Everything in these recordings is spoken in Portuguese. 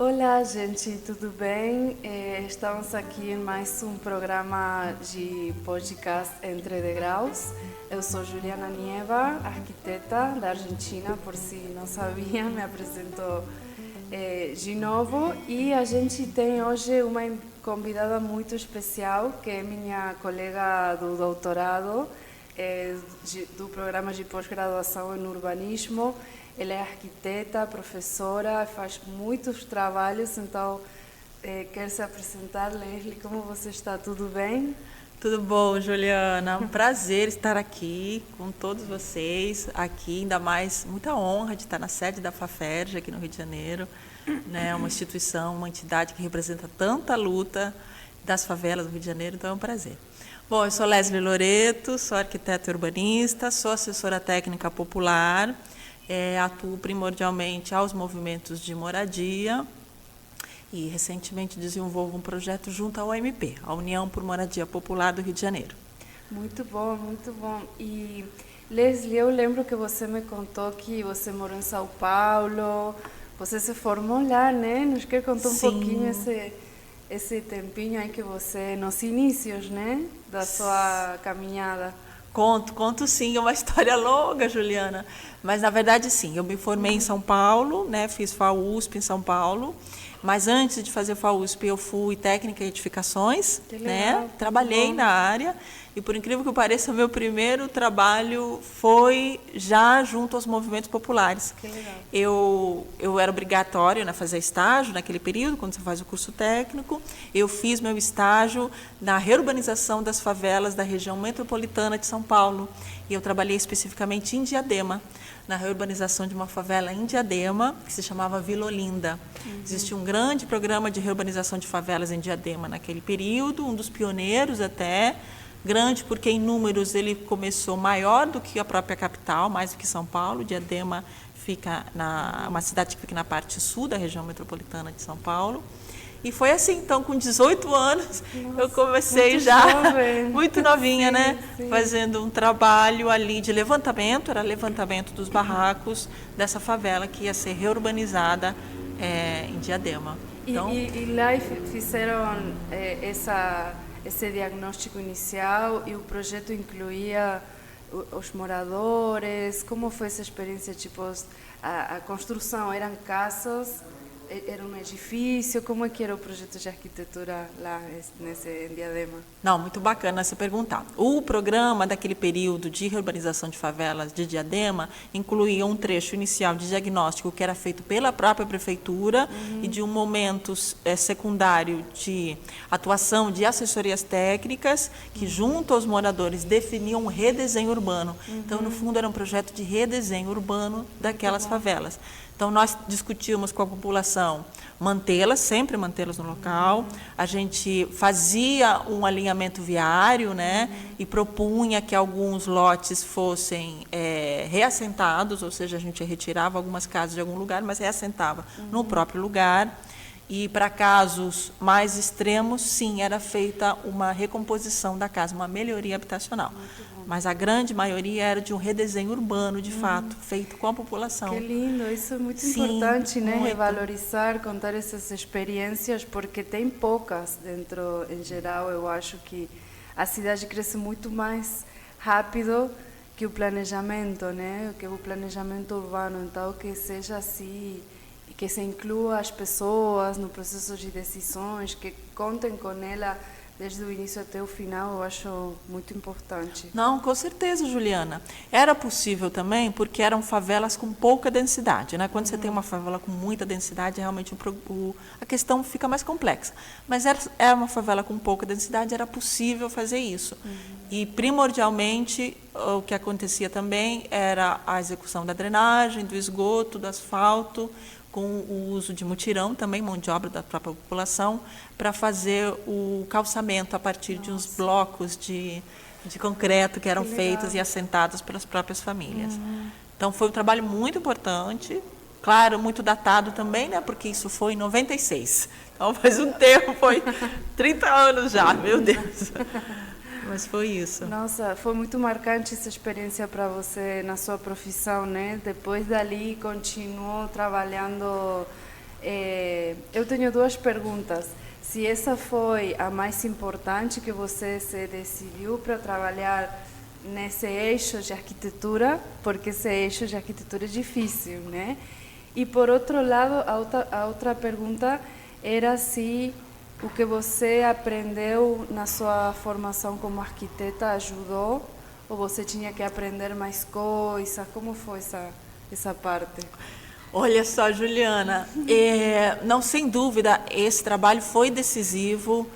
Olá, gente, tudo bem? Estamos aqui em mais um programa de podcast Entre Degraus. Eu sou Juliana Nieva, arquiteta da Argentina, por se não sabia, me apresento de novo. E a gente tem hoje uma convidada muito especial, que é minha colega do doutorado, do programa de pós-graduação em urbanismo. Ela é arquiteta, professora, faz muitos trabalhos, então quero se apresentar. Leslie, como você está? Tudo bem? Tudo bom, Juliana? Um prazer estar aqui com todos vocês, aqui, ainda mais muita honra de estar na sede da FAFERJ, aqui no Rio de Janeiro, né? Uma instituição, uma entidade que representa tanta luta das favelas do Rio de Janeiro, então é um prazer. Bom, eu sou Leslie Loreto, sou arquiteta urbanista, sou assessora técnica popular, atuo primordialmente aos movimentos de moradia e recentemente desenvolvo um projeto junto à UMP, a União por Moradia Popular do Rio de Janeiro. Muito bom, muito bom. E Leslie, eu lembro que você me contou que você morou em São Paulo, você se formou lá, né? Nos quer contar um pouquinho esse tempinho aí que você, nos inícios, né, da sua caminhada? Conto sim, é uma história longa, Juliana, mas na verdade sim, eu me formei em São Paulo, né, fiz FAUSP em São Paulo, mas antes de fazer FAUSP eu fui técnica em edificações, né, trabalhei na área e por incrível que pareça, o meu primeiro trabalho foi já junto aos movimentos populares. Que legal. Eu era obrigatório, né, fazer estágio naquele período, quando você faz o curso técnico. Eu fiz meu estágio na reurbanização das favelas da região metropolitana de São Paulo. E eu trabalhei especificamente em Diadema, na reurbanização de uma favela em Diadema, que se chamava Vila Olinda. Existia um grande programa de reurbanização de favelas em Diadema naquele período, um dos pioneiros até, grande porque em números ele começou maior do que a própria capital, mais do que São Paulo. Diadema fica uma cidade que fica na parte sul da região metropolitana de São Paulo. E foi assim, então, com 18 anos, eu comecei muito já, jovem. muito novinha, Sim, né? sim. Fazendo um trabalho ali de levantamento, era levantamento dos barracos dessa favela que ia ser reurbanizada em Diadema. Então, e lá fizeram esse diagnóstico inicial e o projeto incluía os moradores. Como foi essa experiência? Tipo, a construção eram casas, era um edifício? Como é que era o projeto de arquitetura lá em Diadema? Não, muito bacana você perguntar. O programa daquele período de reurbanização de favelas de Diadema incluía um trecho inicial de diagnóstico que era feito pela própria prefeitura e de um momento secundário de atuação de assessorias técnicas que, junto aos moradores, definiam um redesenho urbano. Então, no fundo, era um projeto de redesenho urbano daquelas favelas. Então, nós discutíamos com a população mantê-las, sempre mantê-las no local. A gente fazia um alinhamento viário, né, e propunha que alguns lotes fossem reassentados, ou seja, a gente retirava algumas casas de algum lugar, mas reassentava no próprio lugar. E para casos mais extremos, sim, era feita uma recomposição da casa, uma melhoria habitacional. Mas a grande maioria era de um redesenho urbano, de fato, feito com a população. Que lindo, isso é muito Sim, importante, né? muito. Revalorizar, contar essas experiências, porque tem poucas dentro, em geral. Eu acho que a cidade cresce muito mais rápido que o planejamento, né? Que o planejamento urbano. Então, que seja assim, que se inclua as pessoas no processo de decisões, que contem com ela desde o início até o final, eu acho muito importante. Não, com certeza, Juliana. Era possível também porque eram favelas com pouca densidade, né? Quando você tem uma favela com muita densidade, realmente a questão fica mais complexa. Mas era uma favela com pouca densidade, era possível fazer isso. E, primordialmente, o que acontecia também era a execução da drenagem, do esgoto, do asfalto, com o uso de mutirão, também mão de obra da própria população, para fazer o calçamento a partir de uns blocos de concreto que eram feitos e assentados pelas próprias famílias. Então, foi um trabalho muito importante, claro, muito datado também, né, porque isso foi em 96. Então, faz um tempo, foi 30 anos já, meu Deus. Mas foi isso. Nossa, foi muito marcante essa experiência para você na sua profissão, né? Depois dali, continuou trabalhando Eu tenho duas perguntas. Se essa foi a mais importante que você se decidiu para trabalhar nesse eixo de arquitetura, porque esse eixo de arquitetura é difícil, né? E por outro lado, a outra pergunta era se o que você aprendeu na sua formação como arquiteta ajudou ou você tinha que aprender mais coisas? Como foi essa parte? Olha só, Juliana, não, sem dúvida, esse trabalho foi decisivo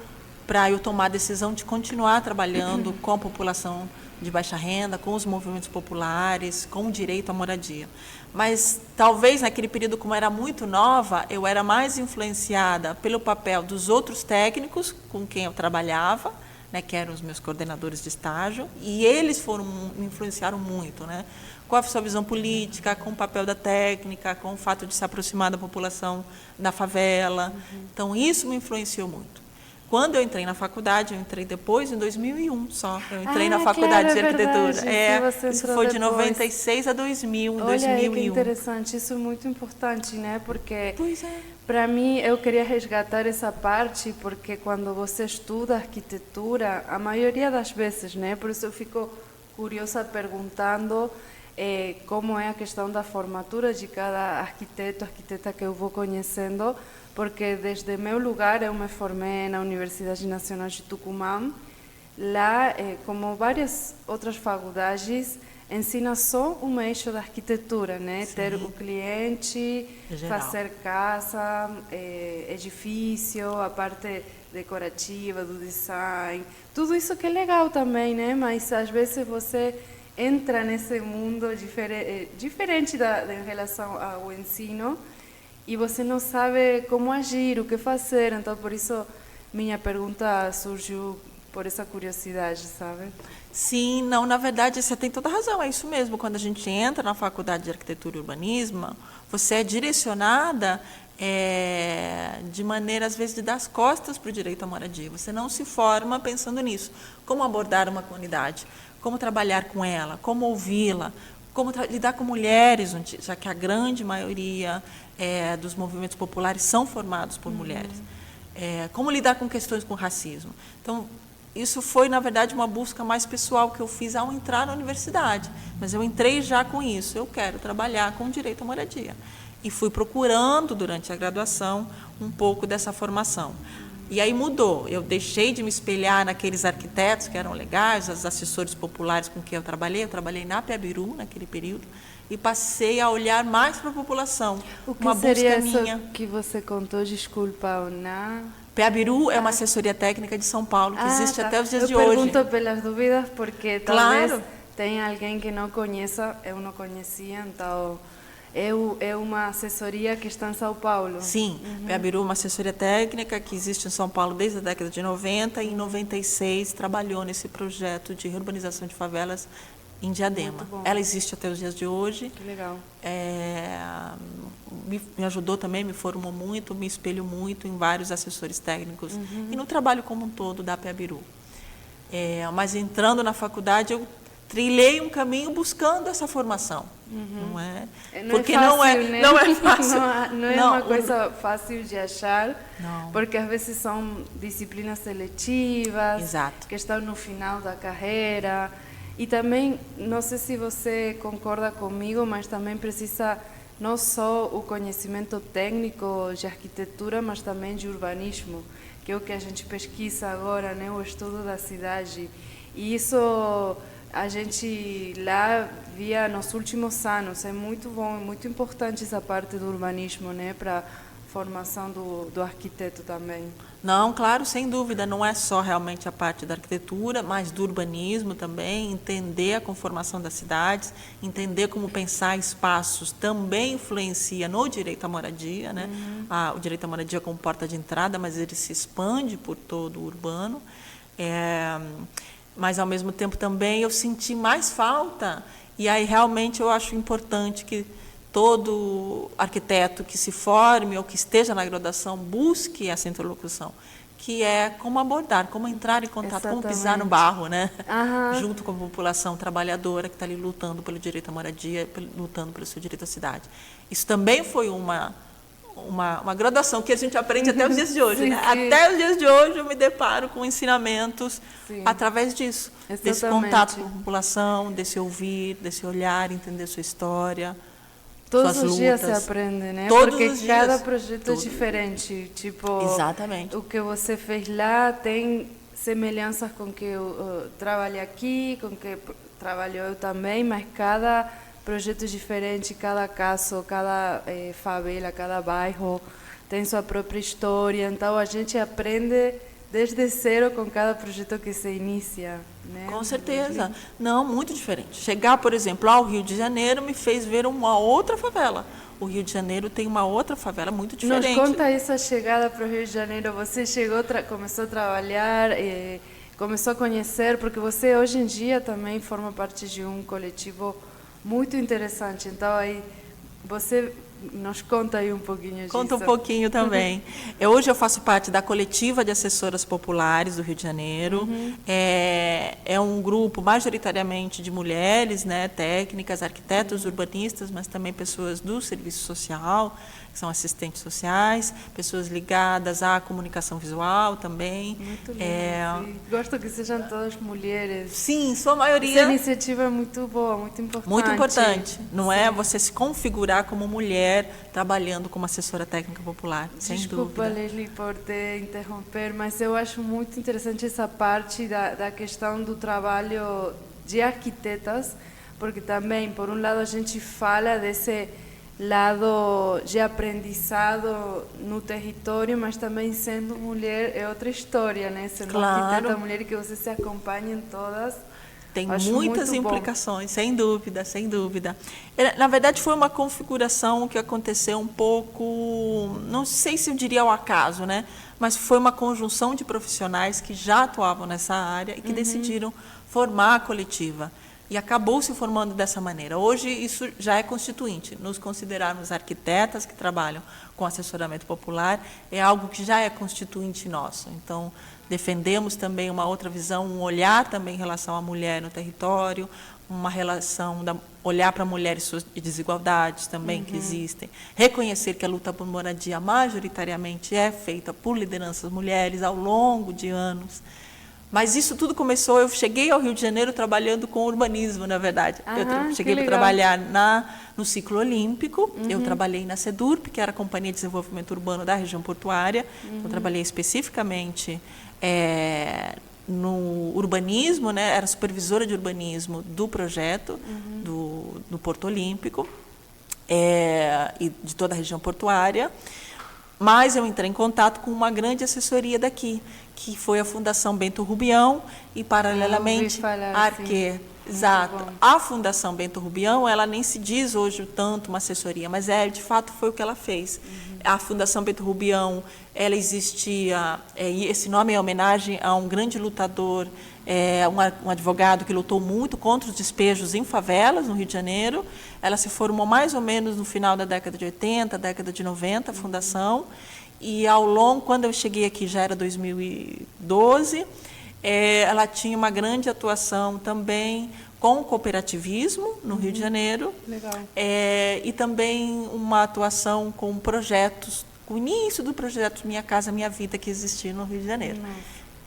para eu tomar a decisão de continuar trabalhando com a população de baixa renda, com os movimentos populares, com o direito à moradia. Mas talvez naquele período, como era muito nova, eu era mais influenciada pelo papel dos outros técnicos com quem eu trabalhava, né, que eram os meus coordenadores de estágio, e eles me influenciaram muito, né, com a sua visão política, com o papel da técnica, com o fato de se aproximar da população da favela. Então, isso me influenciou muito. Quando eu entrei na faculdade, eu entrei depois, em 2001 só. Eu entrei na faculdade de arquitetura. Isso foi de 96 a 2000, Olha 2001. aí que interessante, isso é muito importante, né? Porque, pois é, para mim, eu queria resgatar essa parte, porque quando você estuda arquitetura, a maioria das vezes, né? Por isso eu fico curiosa perguntando como é a questão da formatura de cada arquiteta que eu vou conhecendo, porque desde meu lugar eu me formei na Universidade Nacional de Tucumã. Lá, como várias outras faculdades, ensina só um eixo da arquitetura, né? Sim. Ter o cliente, fazer casa, edifício, a parte decorativa, do design, tudo isso que é legal também, né? Mas às vezes você entra nesse mundo diferente em relação ao ensino e você não sabe como agir, o que fazer. Então, por isso, minha pergunta surgiu por essa curiosidade, sabe? Sim, não, na verdade, você tem toda a razão, é isso mesmo. Quando a gente entra na faculdade de arquitetura e urbanismo, você é direcionada de maneira, às vezes, de dar as costas para o direito à moradia. Você não se forma pensando nisso. Como abordar uma comunidade, como trabalhar com ela, como ouvi-la, como lidar com mulheres, já que a grande maioria dos movimentos populares são formados por mulheres. Como lidar com questões com racismo. Então, isso foi, na verdade, uma busca mais pessoal que eu fiz ao entrar na universidade. Mas eu entrei já com isso. Eu quero trabalhar com direito à moradia. E fui procurando, durante a graduação, um pouco dessa formação. E aí mudou. Eu deixei de me espelhar naqueles arquitetos que eram legais, os assessores populares com quem eu trabalhei. Eu trabalhei na Peabiru, naquele período, e passei a olhar mais para a população. O que uma seria busca minha. Isso que você contou, desculpa, Peabiru é uma assessoria técnica de São Paulo, que existe até os dias de hoje. Eu pergunto pelas dúvidas, porque talvez tenha alguém que não conheça, eu não conhecia, então é uma assessoria que está em São Paulo. Sim, Peabiru é uma assessoria técnica que existe em São Paulo desde a década de 90 e em 96 trabalhou nesse projeto de reurbanização de favelas em Diadema. Ela existe até os dias de hoje. Que legal. Me ajudou também, me formou muito, me espelho muito em vários assessores técnicos e no trabalho como um todo da Peabiru. Mas entrando na faculdade, eu trilhei um caminho buscando essa formação. Não é? Porque não é fácil. Não é uma coisa fácil de achar, porque às vezes são disciplinas seletivas, exato, que estão no final da carreira. E também, não sei se você concorda comigo, mas também precisa não só o conhecimento técnico de arquitetura, mas também de urbanismo, que é o que a gente pesquisa agora, né? O estudo da cidade. E isso a gente lá via nos últimos anos. É muito bom, é muito importante essa parte do urbanismo, né? Para a formação do arquiteto também. Não, claro, sem dúvida, não é só realmente a parte da arquitetura, mas do urbanismo também, entender a conformação das cidades, entender como pensar espaços também influencia no direito à moradia, né? O direito à moradia como porta de entrada, mas ele se expande por todo o urbano. Mas, ao mesmo tempo, também eu senti mais falta, e aí realmente eu acho importante que todo arquiteto que se forme ou que esteja na graduação busque essa interlocução, que é como abordar, como entrar em contato, como pisar no barro, né? Junto com a população trabalhadora que está ali lutando pelo direito à moradia, lutando pelo seu direito à cidade. Isso também foi uma graduação que a gente aprende até os dias de hoje. Sim, Né? sim. Até os dias de hoje eu me deparo com ensinamentos Sim. através disso. Desse Exatamente. contato com a população, desse ouvir, desse olhar, entender sua história, Todos suas os dias se lutas. aprende, né? Todos Porque os cada dias. projeto é diferente. Tipo, Exatamente. o que você fez lá tem semelhanças com o que eu trabalhei aqui, com o que trabalho eu também, mas cada projeto é diferente, cada caso, cada favela, cada bairro tem sua própria história. Então a gente aprende desde zero com cada projeto que se inicia, né? Com certeza. Não, muito diferente. Chegar, por exemplo, ao Rio de Janeiro me fez ver uma outra favela. O Rio de Janeiro tem uma outra favela muito diferente. Nos conta essa chegada para o Rio de Janeiro. Você chegou, começou a trabalhar, começou a conhecer, porque você hoje em dia também forma parte de um coletivo muito interessante. Então aí você nos conta aí um pouquinho disso. Conta um pouquinho também. Hoje eu faço parte da coletiva de assessoras populares do Rio de Janeiro. É um grupo majoritariamente de mulheres, né, técnicas, arquitetos, urbanistas, mas também pessoas do serviço social, que são assistentes sociais, pessoas ligadas à comunicação visual também. Muito lindo, sim. Gosto que sejam todas mulheres. Sim, sua maioria. Essa iniciativa é muito boa, muito importante. Muito importante. Não é você se configurar como mulher trabalhando como assessora técnica popular, sem Desculpa, dúvida. Leslie, por te interromper, mas eu acho muito interessante essa parte da questão do trabalho de arquitetas, porque também, por um lado, a gente fala desse lado de aprendizado no território, mas também sendo mulher é outra história, né? Sendo arquiteta mulher que vocês se acompanhem todas. Tem Acho muitas muito implicações, sem dúvida, sem dúvida. Na verdade, foi uma configuração que aconteceu um pouco, não sei se eu diria ao acaso, né? Mas foi uma conjunção de profissionais que já atuavam nessa área e que decidiram formar a coletiva. E acabou se formando dessa maneira. Hoje, isso já é constituinte. Nos considerarmos arquitetas que trabalham com assessoramento popular é algo que já é constituinte nosso. Então, defendemos também uma outra visão, um olhar também em relação à mulher no território, uma relação, olhar para mulheres e desigualdades também que existem, reconhecer que a luta por moradia majoritariamente é feita por lideranças mulheres ao longo de anos. Mas isso tudo começou, eu cheguei ao Rio de Janeiro trabalhando com urbanismo, na verdade. Eu cheguei a trabalhar no ciclo olímpico, eu trabalhei na SEDURP, que era a Companhia de Desenvolvimento Urbano da região portuária, eu trabalhei especificamente no urbanismo, né? Era supervisora de urbanismo do projeto do Porto Olímpico e de toda a região portuária. Mas eu entrei em contato com uma grande assessoria daqui, que foi a Fundação Bento Rubião e, paralelamente, a Arquê. Exato. A Fundação Bento Rubião, ela nem se diz hoje tanto uma assessoria, mas de fato foi o que ela fez. A Fundação Bento Rubião, ela existia, e esse nome é homenagem a um grande lutador, um advogado que lutou muito contra os despejos em favelas no Rio de Janeiro. Ela se formou mais ou menos no final da década de 80, década de 90, a fundação. E ao longo, quando eu cheguei aqui, já era 2012, ela tinha uma grande atuação também com o cooperativismo no Rio de Janeiro. Legal. E também uma atuação com projetos, com o início do projeto Minha Casa Minha Vida, que existia no Rio de Janeiro.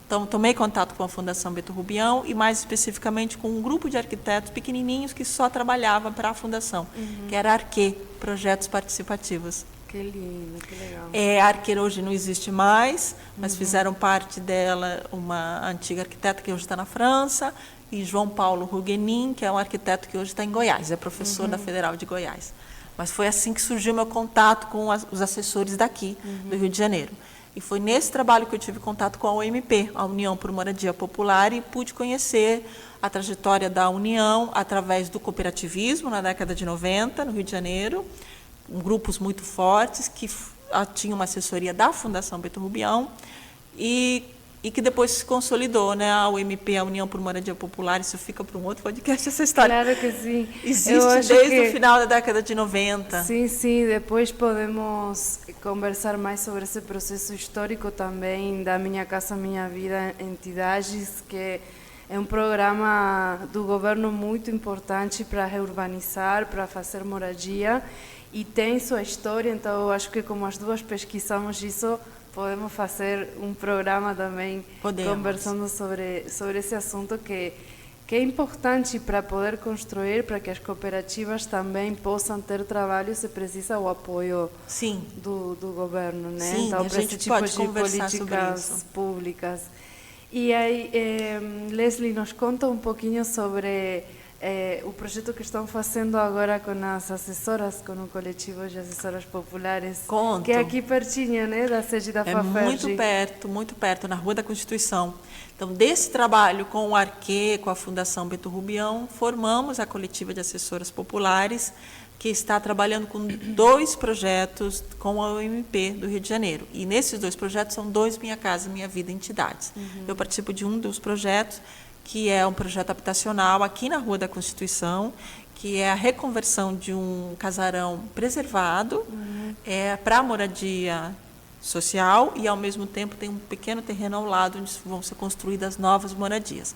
Então, tomei contato com a Fundação Bento Rubião e, mais especificamente, com um grupo de arquitetos pequenininhos que só trabalhava para a Fundação, que era a Arquê, Projetos Participativos. Que lindo, que legal. A Arquê hoje não existe mais, mas fizeram parte dela uma antiga arquiteta que hoje está na França, e João Paulo Ruguenin, que é um arquiteto que hoje está em Goiás, é professor da Federal de Goiás. Mas foi assim que surgiu meu contato com os assessores daqui, do Rio de Janeiro. E foi nesse trabalho que eu tive contato com a UMP, a União por Moradia Popular, e pude conhecer a trajetória da União através do cooperativismo na década de 90, no Rio de Janeiro, grupos muito fortes que tinham uma assessoria da Fundação Bento Rubião e que depois se consolidou, né? A UMP, a União por Moradia Popular, isso fica para um outro podcast, essa história. Claro que sim. Existe desde o final da década de 90. Sim, sim, depois podemos conversar mais sobre esse processo histórico também da Minha Casa Minha Vida Entidades, que é um programa do governo muito importante para reurbanizar, para fazer moradia. e tem sua história, então eu acho que como as duas pesquisamos isso, podemos fazer um programa também conversando sobre esse assunto que é importante para poder construir, para que as cooperativas também possam ter trabalho, se precisa o apoio do governo, né? Sim, então, para esse tipo de políticas públicas. E aí, Leslie, nos conta um pouquinho sobre o projeto que estão fazendo agora com as assessoras, com o coletivo de assessoras populares. Conto. Que é aqui pertinho, né, da sede da FAFERJ. Muito perto, na Rua da Constituição. Então, desse trabalho com o Arquê, com a Fundação Beto Rubião, formamos a coletiva de assessoras populares, que está trabalhando com 2 projetos com a OMP do Rio de Janeiro. E nesses 2 projetos são 2 Minha Casa Minha Vida entidades. Eu participo de um dos projetos, que é um projeto habitacional aqui na Rua da Constituição, que é a reconversão de um casarão preservado para moradia social e, ao mesmo tempo, tem um pequeno terreno ao lado onde vão ser construídas novas moradias.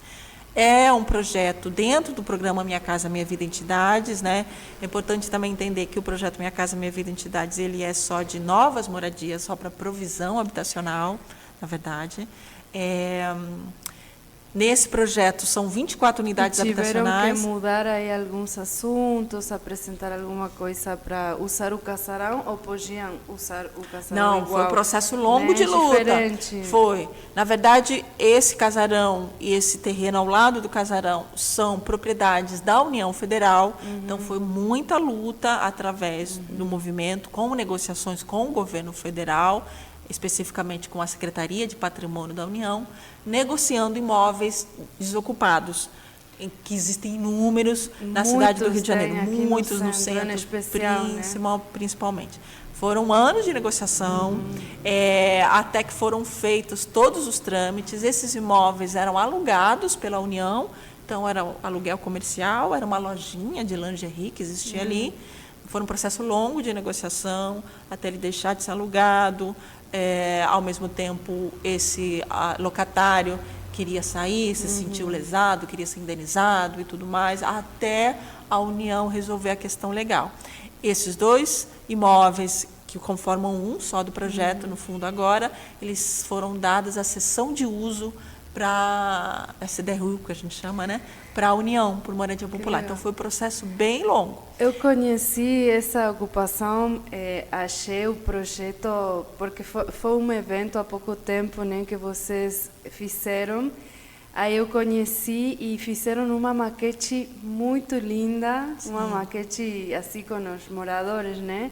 É um projeto dentro do programa Minha Casa Minha Vida Entidades, né? É importante também entender que o projeto Minha Casa Minha Vida Entidades ele é só de novas moradias, só para provisão habitacional, na verdade. Nesse projeto são 24 unidades habitacionais. Tiveram que mudar aí alguns assuntos, apresentar alguma coisa para usar o casarão ou podiam usar o casarão igual? Não, foi um processo longo de luta. Diferente. Foi. Na verdade, esse casarão e esse terreno ao lado do casarão são propriedades da União Federal. Então, foi muita luta através do movimento, com negociações com o governo federal, especificamente com a Secretaria de Patrimônio da União, negociando imóveis desocupados, em que existem inúmeros na cidade do Rio de Janeiro, muitos no centro, especial, principalmente. Foram anos de negociação, até que foram feitos todos os trâmites. Esses imóveis eram alugados pela União, então era aluguel comercial, era uma lojinha de lingerie que existia ali. Foi um processo longo de negociação, até ele deixar de ser alugado. Ao mesmo tempo, esse locatário queria sair, se sentiu lesado, queria ser indenizado e tudo mais, até a União resolver a questão legal. Esses 2 imóveis, que conformam um só do projeto, no fundo agora, eles foram dados à cessão de uso para a CDRU, que a gente chama, né? Para a União, por moradia popular. Então, foi um processo bem longo. Eu conheci essa ocupação, achei o projeto, porque foi um evento há pouco tempo, né, que vocês fizeram. Aí eu conheci e fizeram uma maquete muito linda, uma maquete assim com os moradores, né?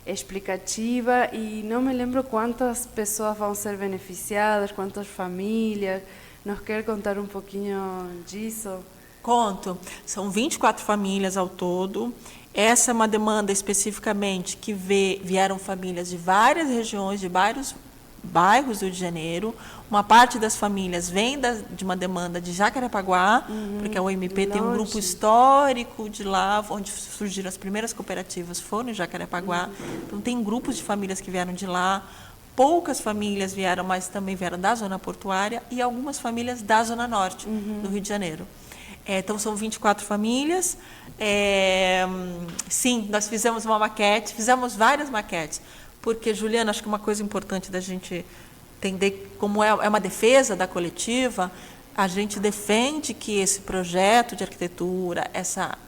Explicativa, e não me lembro quantas pessoas vão ser beneficiadas, quantas famílias. Nos quer contar um pouquinho disso? Conto. São 24 famílias ao todo. Essa é uma demanda especificamente que vieram famílias de várias regiões, de vários bairros do Rio de Janeiro. Uma parte das famílias vem de uma demanda de Jacarepaguá, porque a OMP tem um grupo histórico de lá, onde surgiram as primeiras cooperativas, foram em Jacarepaguá. Então, tem grupos de famílias que vieram de lá. Poucas famílias vieram, mas também vieram da zona portuária, e algumas famílias da zona norte do Rio de Janeiro. Então, são 24 famílias. Sim, nós fizemos uma maquete, fizemos várias maquetes, porque, Juliana, acho que uma coisa importante da gente entender como é uma defesa da coletiva, a gente defende que esse projeto de arquitetura,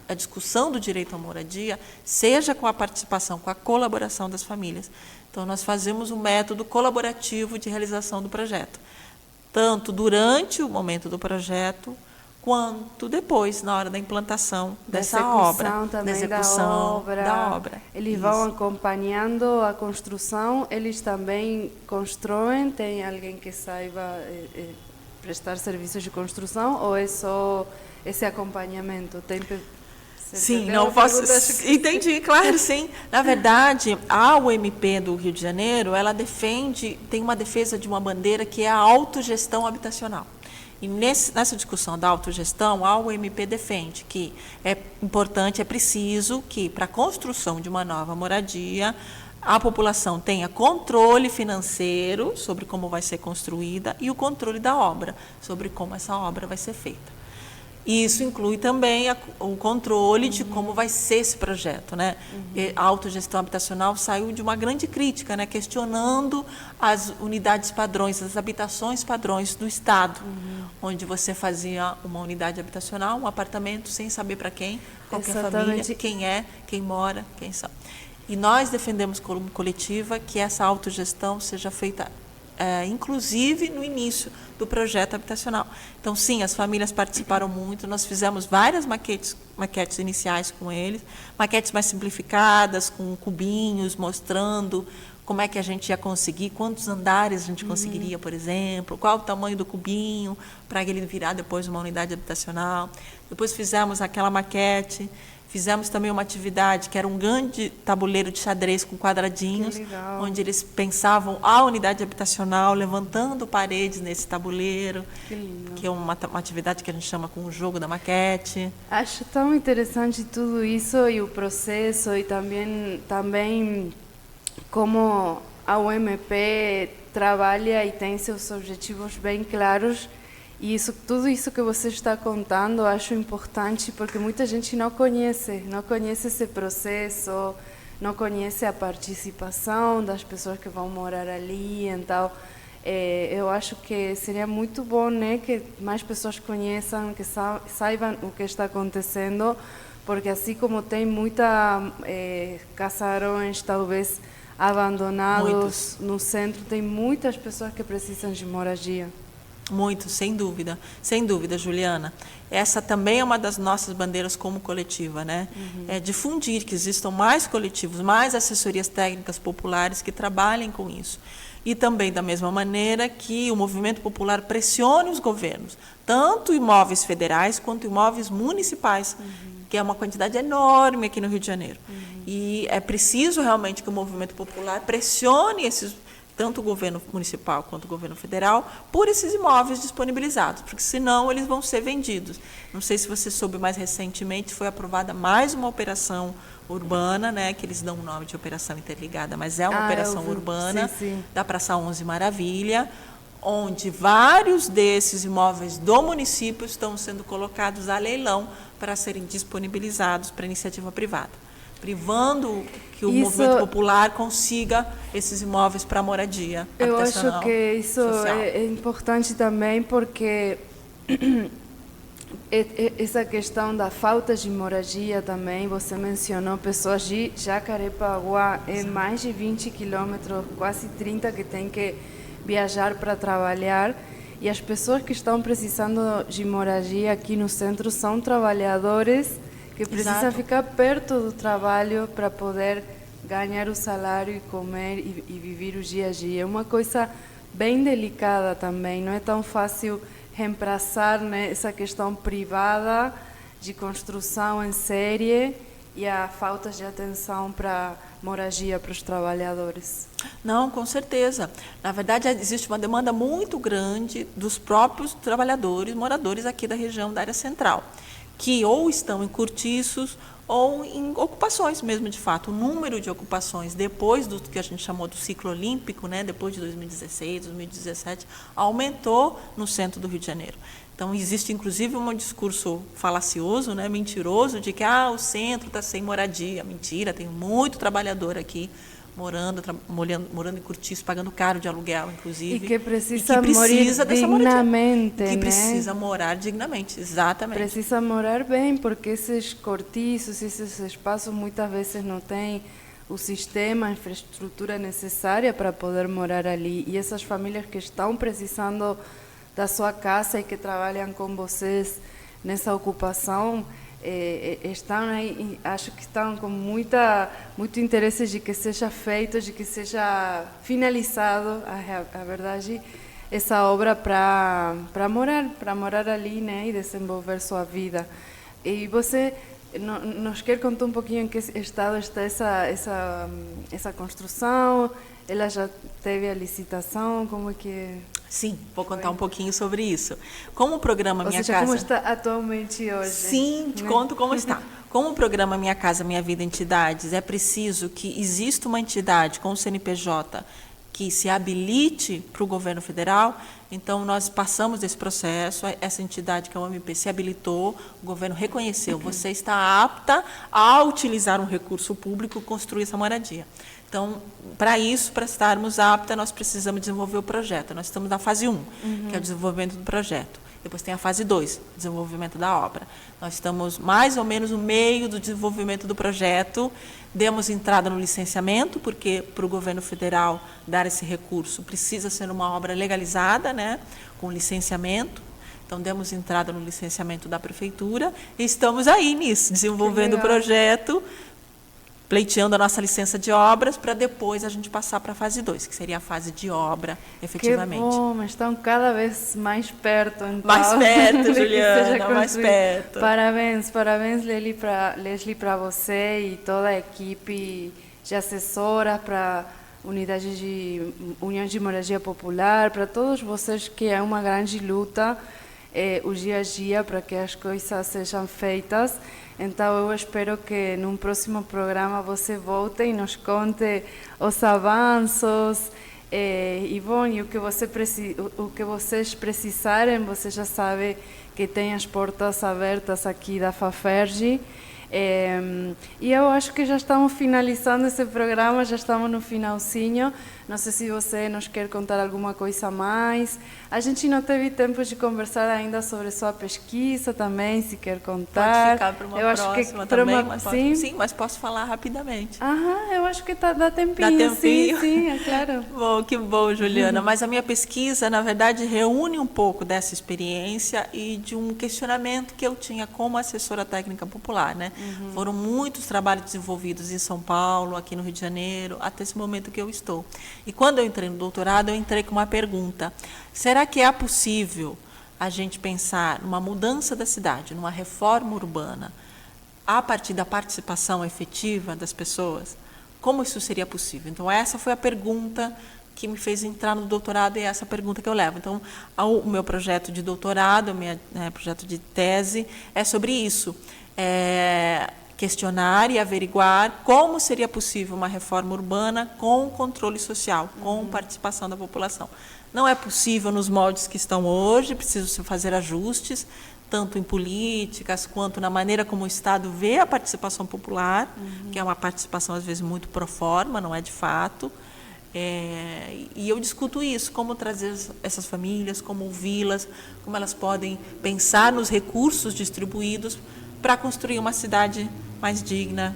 a discussão do direito à moradia, seja com a participação, com a colaboração das famílias. Então, nós fazemos um método colaborativo de realização do projeto, tanto durante o momento do projeto, quanto depois, na hora da implantação dessa obra. Da execução da obra. Eles vão acompanhando a construção, eles também constroem, tem alguém que saiba prestar serviços de construção, ou é só esse acompanhamento? Sim, não posso. Entendi, claro, sim. Na verdade, a UMP do Rio de Janeiro, ela tem uma defesa de uma bandeira que é a autogestão habitacional. E nessa discussão da autogestão, a UMP defende que é importante, é preciso que, para a construção de uma nova moradia, a população tenha controle financeiro sobre como vai ser construída e o controle da obra, sobre como essa obra vai ser feita. E isso inclui também o controle de como vai ser esse projeto, né? A autogestão habitacional saiu de uma grande crítica, né? Questionando as unidades padrões, as habitações padrões do Estado, onde você fazia uma unidade habitacional, um apartamento, sem saber para quem, qualquer família, quem é, quem mora, quem são. E nós defendemos como coletiva que essa autogestão seja feita inclusive no início do projeto habitacional. Então, sim, as famílias participaram muito, nós fizemos várias maquetes iniciais com eles, maquetes mais simplificadas, com cubinhos, mostrando como é que a gente ia conseguir, quantos andares a gente conseguiria, por exemplo, qual o tamanho do cubinho, para ele virar depois uma unidade habitacional. Depois fizemos aquela maquete. Fizemos também uma atividade que era um grande tabuleiro de xadrez com quadradinhos, onde eles pensavam a unidade habitacional, levantando paredes nesse tabuleiro, que é uma atividade que a gente chama com o jogo da maquete. Acho tão interessante tudo isso e o processo e também como a UMP trabalha e tem seus objetivos bem claros. E tudo isso que você está contando, acho importante, porque muita gente não conhece esse processo, não conhece a participação das pessoas que vão morar ali. Então, eu acho que seria muito bom, né, que mais pessoas conheçam, que saibam o que está acontecendo, porque assim como tem casarões, talvez, abandonados no centro, tem muitas pessoas que precisam de moradia. Muito, sem dúvida, Juliana. Essa também é uma das nossas bandeiras como coletiva, né? É difundir que existam mais coletivos, mais assessorias técnicas populares que trabalhem com isso. E também, da mesma maneira, que o movimento popular pressione os governos, tanto imóveis federais quanto imóveis municipais, que é uma quantidade enorme aqui no Rio de Janeiro. E é preciso realmente que o movimento popular pressione tanto o governo municipal quanto o governo federal, por esses imóveis disponibilizados, porque senão eles vão ser vendidos. Não sei se você soube, mais recentemente foi aprovada mais uma operação urbana, né, que eles dão o nome de operação interligada, mas é uma operação urbana da Praça 11 Maravilha, onde vários desses imóveis do município estão sendo colocados a leilão para serem disponibilizados para iniciativa privada, privando que o movimento popular consiga esses imóveis para moradia habitacional. Eu acho que isso é importante também, porque essa questão da falta de moradia também, você mencionou pessoas de Jacarepaguá, é mais de 20 quilômetros, quase 30, que tem que viajar para trabalhar, e as pessoas que estão precisando de moradia aqui no centro são trabalhadores que precisam ficar perto do trabalho para poder ganhar o salário e comer e viver o dia a dia. É uma coisa bem delicada também, não é tão fácil reemplaçar, né, essa questão privada de construção em série e a falta de atenção para moradia para os trabalhadores. Não, com certeza. Na verdade, existe uma demanda muito grande dos próprios trabalhadores, moradores aqui da região da área central, que ou estão em cortiços ou em ocupações mesmo, de fato. O número de ocupações depois do que a gente chamou do ciclo olímpico, né, depois de 2016, 2017, aumentou no centro do Rio de Janeiro. Então, existe inclusive um discurso falacioso, né, mentiroso, de que o centro está sem moradia. Mentira, tem muito trabalhador aqui morando em cortiço, pagando caro de aluguel, inclusive. E que precisa morar dignamente, que precisa morar dignamente, exatamente. Precisa morar bem, porque esses cortiços, esses espaços, muitas vezes não têm o sistema, a infraestrutura necessária para poder morar ali. E essas famílias que estão precisando da sua casa e que trabalham com vocês nessa ocupação, estão aí, acho que estão com muito interesse de que seja feito, de que seja finalizado, a verdade, essa obra para morar ali, né, e desenvolver sua vida. E você nos quer contar um pouquinho em que estado está essa construção? Ela já teve a licitação? Como é que... Sim, vou contar um pouquinho sobre isso. Como o programa Minha Casa... como está atualmente hoje? Sim, te conto como está. Como o programa Minha Casa Minha Vida Entidades, é preciso que exista uma entidade com o CNPJ que se habilite para o governo federal. Então, nós passamos desse processo, essa entidade que é o OMP se habilitou, o governo reconheceu, você está apta a utilizar um recurso público, construir essa moradia. Então, para isso, para estarmos aptas, nós precisamos desenvolver o projeto. Nós estamos na fase 1, que é o desenvolvimento do projeto. Depois tem a fase 2, desenvolvimento da obra. Nós estamos mais ou menos no meio do desenvolvimento do projeto. Demos entrada no licenciamento, porque para o governo federal dar esse recurso precisa ser uma obra legalizada, né, com licenciamento. Então, demos entrada no licenciamento da prefeitura e estamos aí nisso, desenvolvendo o projeto, pleiteando a nossa licença de obras, para depois a gente passar para a fase 2, que seria a fase de obra, efetivamente. Que bom, mas estão cada vez mais perto. Então, mais perto, Juliana, mais perto. Parabéns, Leslie, para você e toda a equipe de assessoras, para unidade de União de Moradia Popular, para todos vocês, que é uma grande luta, o dia a dia, para que as coisas sejam feitas. Então, eu espero que num próximo programa você volte e nos conte os avanços. E bom, e o que vocês precisarem, você já sabe que tem as portas abertas aqui da FAFERJ. E eu acho que já estamos finalizando esse programa, já estamos no finalzinho. Não sei se você nos quer contar alguma coisa a mais. A gente não teve tempo de conversar ainda sobre sua pesquisa também, se quer contar. Pode ficar para uma próxima também, mas posso falar rapidamente. Eu acho que dá tempinho. Dá tempinho? Sim, é claro. Bom, que bom, Juliana. Mas a minha pesquisa, na verdade, reúne um pouco dessa experiência e de um questionamento que eu tinha como assessora técnica popular, né? Foram muitos trabalhos desenvolvidos em São Paulo, aqui no Rio de Janeiro, até esse momento que eu estou. E quando eu entrei no doutorado, eu entrei com uma pergunta: será que é possível a gente pensar numa mudança da cidade, numa reforma urbana, a partir da participação efetiva das pessoas? Como isso seria possível? Então, essa foi a pergunta que me fez entrar no doutorado e é essa pergunta que eu levo. Então, o meu projeto de doutorado, o meu projeto de tese é sobre isso. Questionar e averiguar como seria possível uma reforma urbana com controle social, com participação da população. Não é possível nos moldes que estão hoje, precisa fazer ajustes, tanto em políticas quanto na maneira como o Estado vê a participação popular, que é uma participação às vezes muito pro forma, não é de fato. E eu discuto isso, como trazer essas famílias, como ouvi-las, como elas podem pensar nos recursos distribuídos para construir uma cidade mais digna,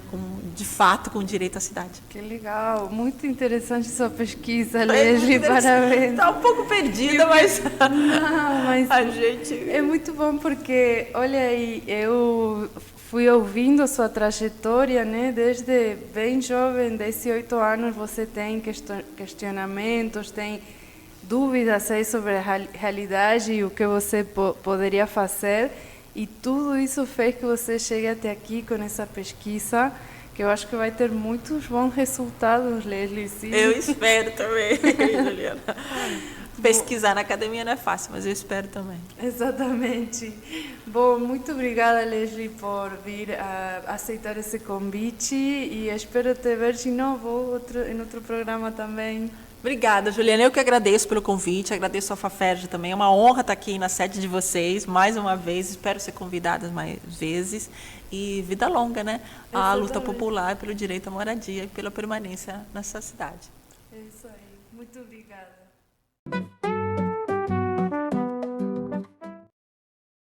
de fato, com direito à cidade. Que legal, muito interessante sua pesquisa, Leslie, parabéns. Está um pouco perdida, mas... Não, mas a gente... É muito bom porque, olha aí, eu fui ouvindo a sua trajetória, né? Desde bem jovem, 18 anos, você tem questionamentos, tem dúvidas aí sobre a realidade e o que você poderia fazer. E tudo isso fez que você chegue até aqui com essa pesquisa, que eu acho que vai ter muitos bons resultados, Leslie. Sim. Eu espero também, Juliana. Pesquisar na academia não é fácil, mas eu espero também. Exatamente. Bom, muito obrigada, Leslie, por vir aceitar esse convite e espero te ver de novo em outro programa também. Obrigada, Juliana. Eu que agradeço pelo convite, agradeço a FAFERJ também. É uma honra estar aqui na sede de vocês, mais uma vez. Espero ser convidada mais vezes. E vida longa, né? A luta popular pelo direito à moradia e pela permanência nessa cidade. É isso aí. Muito obrigada.